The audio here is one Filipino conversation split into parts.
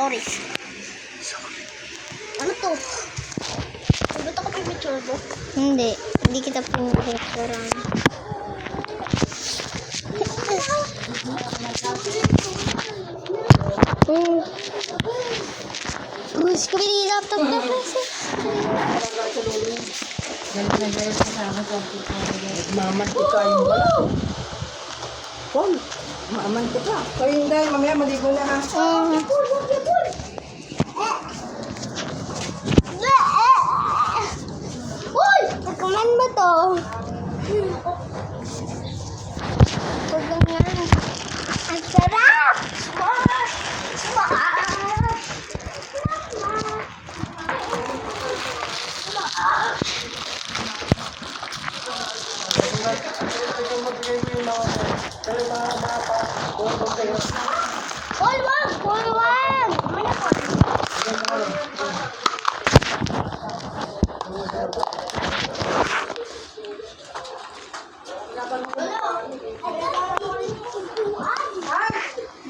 Sorry. Ano to? Ba't ako pipicture mo? Hindi. Hindi kita pinipicturean. Gusto ko yung laptop na kasi. Mamantik ka yung wala. Paul, mamantik ka. Kayo yung dahil, mamaya maligo na ha. Uy! Nagkaman mo to. Huwag ganyan. Ang sarap! Paul, wag! Paul, wag! Mana po?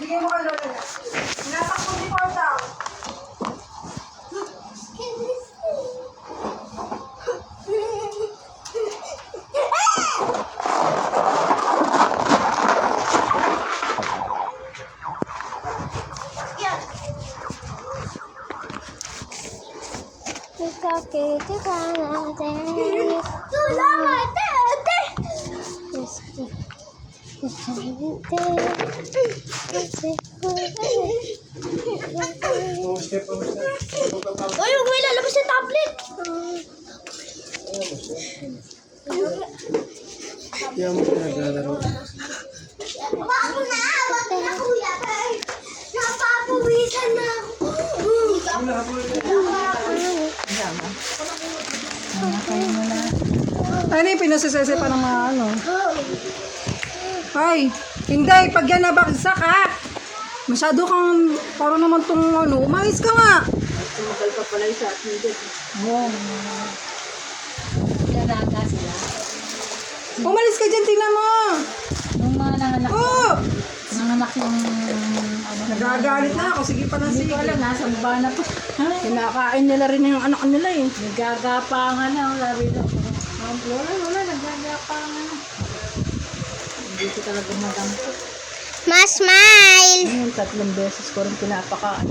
Bigay mo ka lola na. Natakbo si Paul daw. Sakit ka natin. Tulong ate, ate! Uy, huwag may lalabas yung tablet. Kaya mo pinaglalaro. Bago na, wag na kuya. Napapawisan na ako. Ano yung pinasasese pa ng mga ano? Ay, hindi. Pag yan nabagsak ha. Masyado kang, para naman tong ano, umayos ka nga. Tumagal pa pala yung sa atin dito. Oo. Dalaga sila. Umalis ka dyan, tingnan mo. Nung mga nanganak, Oh! nanganak yung ano. Nagagalit na ako. Sige pa na Hindi sige. ko alam, nasa baba na po. Kinakain nila rin yung anak nila eh. Nagagapangan na, sabi ko. Wala, nagagapangan na. Hindi ko talaga magampo. Mas smile! Ngayon, 3 beses ko rin pinapakaan.